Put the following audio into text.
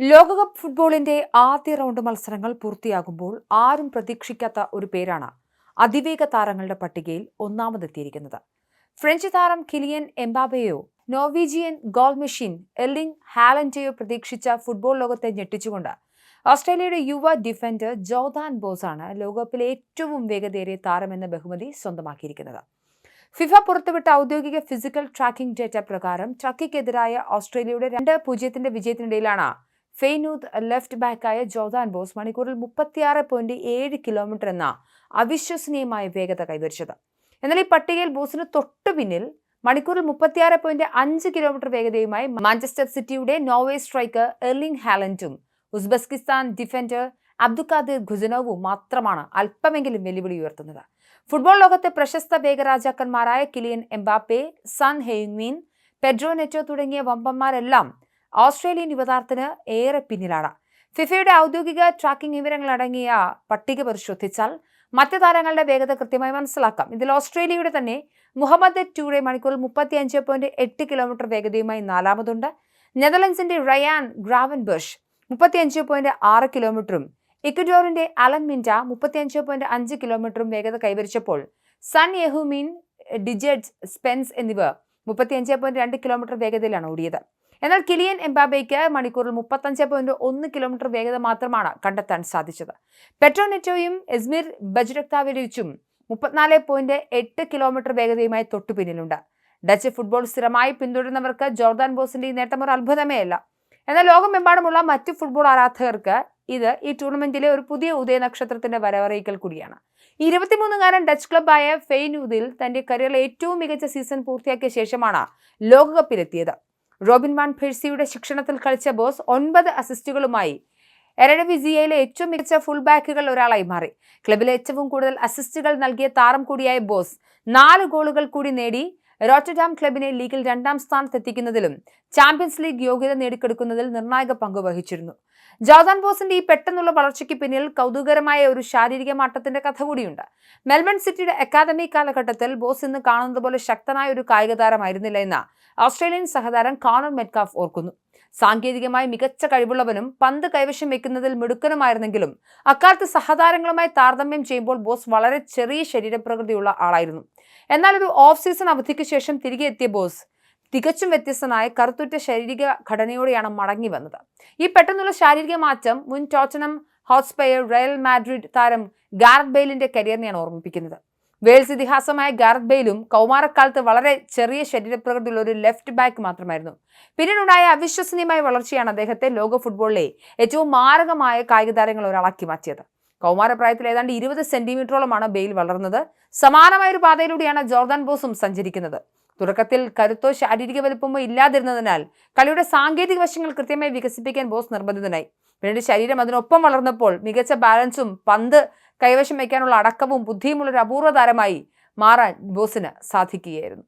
ലോകകപ്പ് ഫുട്ബോളിന്റെ ആദ്യ റൗണ്ട് മത്സരങ്ങൾ പൂർത്തിയാകുമ്പോൾ ആരും പ്രതീക്ഷിക്കാത്ത ഒരു പേരാണ് അതിവേഗ താരങ്ങളുടെ പട്ടികയിൽ ഒന്നാമതെത്തിയിരിക്കുന്നത്. ഫ്രഞ്ച് താരം കിലിയൻ എംബാബെയോ നോർവീജിയൻ ഗോൾ മെഷീൻ എർലിംഗ് ഹാലൻഡെയോ പ്രതീക്ഷിച്ച ഫുട്ബോൾ ലോകത്തെ ഞെട്ടിച്ചുകൊണ്ട് ഓസ്ട്രേലിയയുടെ യുവ ഡിഫൻഡർ ജോർദാൻ ബോസാണ് ലോകകപ്പിലെ ഏറ്റവും വേഗതയേറിയ താരമെന്ന ബഹുമതി സ്വന്തമാക്കിയിരിക്കുന്നത്. ഫിഫ പുറത്തുവിട്ട ഔദ്യോഗിക ഫിസിക്കൽ ട്രാക്കിംഗ് ഡേറ്റ പ്രകാരം ടർക്കിക്കെതിരായ ഓസ്ട്രേലിയയുടെ 2-0 വിജയത്തിനിടയിലാണ് ഫെയ്നൂദ് ലെഫ്റ്റ് ബാക്കായ ജോർദാൻ ബോസ് മണിക്കൂറിൽ 36.7 കിലോമീറ്റർ എന്ന അവിശ്വസനീയമായ വേഗത കൈവരിച്ചത്. എന്നാൽ ഈ പട്ടികയിൽ ബോസിന് തൊട്ടു പിന്നിൽ മണിക്കൂറിൽ 36.5 കിലോമീറ്റർ വേഗതയുമായി മാഞ്ചസ്റ്റർ സിറ്റിയുടെ നോർവേ സ്ട്രൈക്കർ എർലിംഗ് ഹാലൻഡും ഉസ്ബെക്കിസ്ഥാൻ ഡിഫൻഡർ അബ്ദുഖാദിർ ഖുസനോവും മാത്രമാണ് അല്പമെങ്കിലും വെല്ലുവിളി ഉയർത്തുന്നത്. ഫുട്ബോൾ ലോകത്തെ പ്രശസ്ത വേഗരാജാക്കന്മാരായ കിലിയൻ എംബാപ്പെ, സൺ ഹെയ്ങ്മിൻ, പെഡ്രോ നെറ്റോ തുടങ്ങിയ വമ്പന്മാരെല്ലാം ഓസ്ട്രേലിയൻ യുവതാരത്തിന് ഏറെ പിന്നിലാണ്. ഫിഫയുടെ ഔദ്യോഗിക ട്രാക്കിംഗ് വിവരങ്ങൾ അടങ്ങിയ പട്ടിക പരിശോധിച്ചാൽ മറ്റ് താരങ്ങളുടെ വേഗത കൃത്യമായി മനസ്സിലാക്കാം. ഇതിൽ ഓസ്ട്രേലിയയുടെ തന്നെ മുഹമ്മദ് ടൂറെ മണിക്കൂറിൽ 35.8 കിലോമീറ്റർ വേഗതയുമായി നാലാമതുണ്ട്. നെതർലൻഡ്സിന്റെ റയാൻ ഗ്രാവൻബർഷ് 35.6 കിലോമീറ്ററും ഇക്വഡോറിന്റെ അലൻ മിൻഡ 35.5 കിലോമീറ്ററും വേഗത കൈവരിച്ചപ്പോൾ സൺ യെഹുമിൻ, ഡിജെഡ് സ്പെൻസ് എന്നിവർ 35.2 കിലോമീറ്റർ വേഗതയിലാണ് ഓടിയത്. എന്നാൽ കിലിയൻ എംബാബെയ്ക്ക് മണിക്കൂറിൽ 35.1 കിലോമീറ്റർ വേഗത മാത്രമാണ് കണ്ടെത്താൻ സാധിച്ചത്. പെഡ്രോ നെറ്റോയും എസ്മിർ ബജ്രക്താവിച്ചും 34.8 കിലോമീറ്റർ വേഗതയുമായി തൊട്ടുപിന്നിലുണ്ട്. ഡച്ച് ഫുട്ബോൾ സ്ഥിരമായി പിന്തുടരുന്നവർക്ക് ജോർദാൻ ബോസിന്റെ ഈ നേട്ടം ഒരു അത്ഭുതമേ അല്ല. എന്നാൽ ലോകമെമ്പാടുമുള്ള മറ്റു ഫുട്ബോൾ ആരാധകർക്ക് ഇത് ഈ ടൂർണമെന്റിലെ ഒരു പുതിയ ഉദയനക്ഷത്രത്തിന്റെ വരവറിയിക്കൽ കൂടിയാണ്. 23-കാരൻ ഡച്ച് ക്ലബായ ഫെയ്നൂദിൽ തന്റെ കരിയറിലെ ഏറ്റവും മികച്ച സീസൺ പൂർത്തിയാക്കിയ ശേഷമാണ് ലോകകപ്പിലെത്തിയത്. റോബിൻ വാൻ പെഴ്സിയുടെ ശിക്ഷണത്തിൽ കളിച്ച ബോസ് 9 അസിസ്റ്റുകളുമായി എരഡവിസിയയിലെ ഏറ്റവും മികച്ച ഫുൾ ബാക്കുകൾ ഒരാളായി മാറി. ക്ലബിലെ ഏറ്റവും കൂടുതൽ അസിസ്റ്റുകൾ നൽകിയ താരം കൂടിയായ ബോസ് 4 ഗോളുകൾ കൂടി നേടി റോട്ടർഡാം ക്ലബിനെ ലീഗിൽ 2ാം സ്ഥാനത്തെത്തിക്കുന്നതിലും ചാമ്പ്യൻസ് ലീഗ് യോഗ്യത നേടിക്കൊടുക്കുന്നതിൽ നിർണായക പങ്ക് വഹിച്ചിരുന്നു. ജോർദാൻ ബോസിന്റെ ഈ പെട്ടെന്നുള്ള വളർച്ചയ്ക്ക് പിന്നിൽ കൗതുകരമായ ഒരു ശാരീരിക മാറ്റത്തിന്റെ കഥ കൂടിയുണ്ട്. മെൽബൺ സിറ്റിയുടെ അക്കാദമി കാലഘട്ടത്തിൽ ബോസ് ഇന്ന് കാണുന്നത് പോലെ ശക്തനായ ഒരു കായിക താരമായിരുന്നില്ല എന്ന് ഓസ്ട്രേലിയൻ സഹതാരം കോണർ മെറ്റ്കാഫ് ഓർക്കുന്നു. സാങ്കേതികമായി മികച്ച കഴിവുള്ളവനും പന്ത് കൈവശം വെക്കുന്നതിൽ മിടുക്കനുമായിരുന്നെങ്കിലും അക്കാലത്ത് സഹതാരങ്ങളുമായി താരതമ്യം ചെയ്യുമ്പോൾ ബോസ് വളരെ ചെറിയ ശരീരപ്രകൃതിയുള്ള ആളായിരുന്നു. എന്നാൽ ഒരു ഓഫ് സീസൺ അവധിക്ക് ശേഷം തിരികെ എത്തിയ ബോസ് തികച്ചും വ്യത്യസ്തനായ കറുത്തുറ്റ ശാരീരിക ഘടനയോടെയാണ് മടങ്ങി വന്നത്. ഈ പെട്ടെന്നുള്ള ശാരീരിക മാറ്റം മുൻ ടോട്ടനം ഹോട്ട്സ്പയർ, റയൽ മാഡ്രിഡ് താരം ഗാരത്ത് ബെയിലിന്റെ കരിയറിനെയാണ് ഓർമ്മിപ്പിക്കുന്നത്. വെയിൽസ് ഇതിഹാസമായ ഗാരത്ത് ബെയിലും കൗമാരക്കാലത്ത് വളരെ ചെറിയ ശരീരപ്രകൃതിയുള്ള ഒരു ലെഫ്റ്റ് ബാക്ക് മാത്രമായിരുന്നു. പിന്നീടുണ്ടായ അവിശ്വസനീയമായ വളർച്ചയാണ് അദ്ദേഹത്തെ ലോക ഫുട്ബോളിലെ ഏറ്റവും മാരകമായ കായിക താരങ്ങൾ ഒരാളാക്കി മാറ്റിയത്. കൗമാരപ്രായത്തിൽ ഏതാണ്ട് 20 സെന്റിമീറ്ററോളമാണ് ബെയിൽ വളർന്നത്. സമാനമായ ഒരു പാതയിലൂടെയാണ് ജോർദാൻ ബോസും സഞ്ചരിക്കുന്നത്. തുടക്കത്തിൽ കരുത്തോ ശാരീരിക വലുപ്പമോ ഇല്ലാതിരുന്നതിനാൽ കളിയുടെ സാങ്കേതിക വശങ്ങൾ കൃത്യമായി വികസിപ്പിക്കാൻ ബോസ് നിർബന്ധിതനായി. പിന്നീട് ശരീരം അതിനൊപ്പം വളർന്നപ്പോൾ മികച്ച ബാലൻസും പന്ത് കൈവശം വയ്ക്കാനുള്ള അടക്കവും ബുദ്ധിയുമുള്ള ഒരു അപൂർവ താരമായി മാറാൻ ബോസിന് സാധിക്കുകയായിരുന്നു.